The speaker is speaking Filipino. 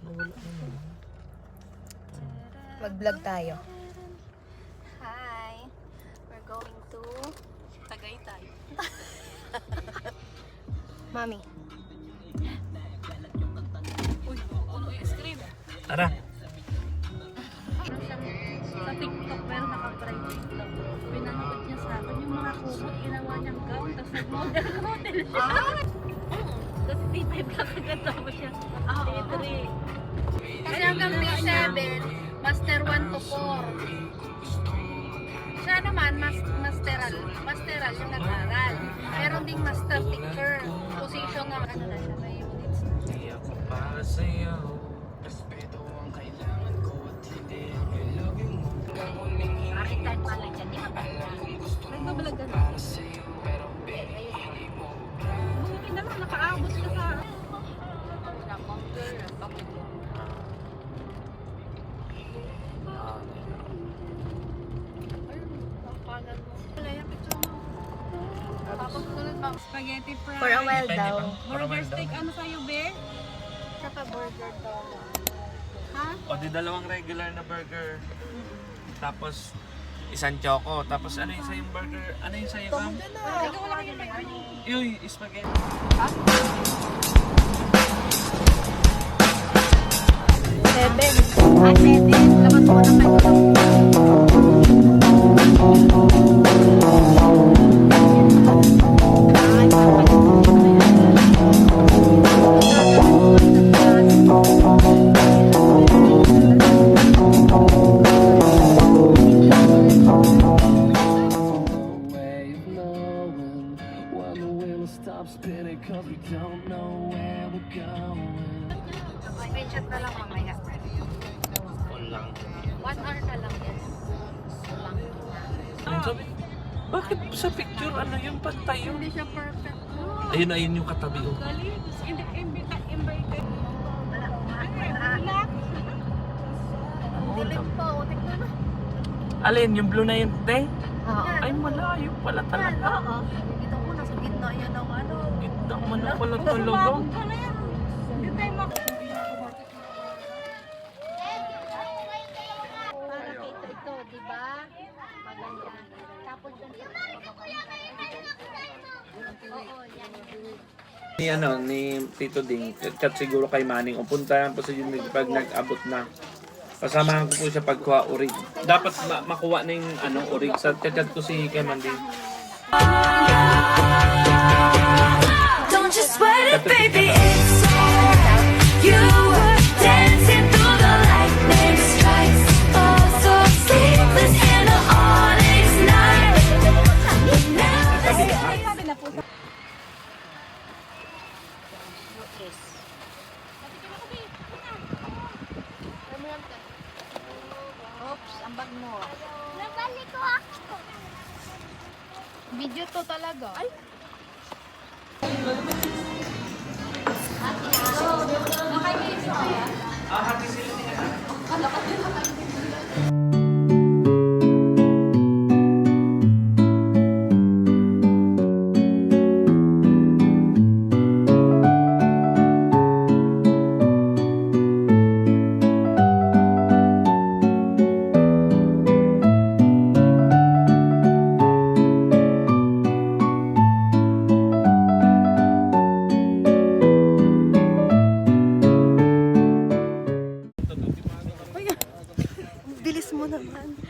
Nawala naman. Mag-vlog tayo. Hi! We're going to Tagaytay. Mami. Uy, puno yung screen. Tara. Sa TikTok pero naka-private lang. Pinanood niya sa akin yung mga kumot, ginawa niyang gown, tapos nag-model siya. Tapos T5 lang agad tapos siya. T3. Kasi hanggang P7, Master 1 to 4. Siya naman, masteral yung nag-aral. Meron ding master picture. Position na, ano na siya, may units. Hindi ako para sa'yo. Arkitan pala dyan, di ba? Nagbabalag ka na. Buti na lang, nakaabot ka sa... Spaghetti fries. For a while daw. Burger steak, ano sa'yo, be? Saka burger daw. Ha? O di dalawang regular na burger. Tapos isang choco. Tapos ano yung sa'yong burger? Ano yung sa'yo, ma'am? Ikaw lang yung may Yung spaghetti. Seven. Ah, 7. Labas mo na kayo. way of knowing when the wheel stops spinning, 'cause we don't know where we're going. Screenshot na lang mamaya. All lang. 1 hour na lang yan. Sabi, bakit sa picture ano yung pantay yun? Hindi siya perfect. Ayun yung katabi ko. Galing. Invited. Dilim po. Tignan mo. Alin, yung blue na yun, te? Oo. Ay, malayo pala talaga. Oo. Ito po, nasa gitna yan ng ano. Gitna mo na pala talaga. Hindi tayo Para kay ito, di ba? Maganda. Tapos yung oo, yan. Ni ni Tito Ding, kat siguro kay Manning, o puntahan po sa Jimmy pag nag-abot na. Pasamahan ko po siya pagkuha urig. Dapat makuha na yung urig. Sa chat ko si kay Manning. Don't you sweat it, baby, it's alright. You were dancing through the lightning strikes. Oh, so sleepless in the onyx night. Now the Oops, ang bag mo. Nabalik ko ako. Video to talaga. Ay. Bilis mo naman.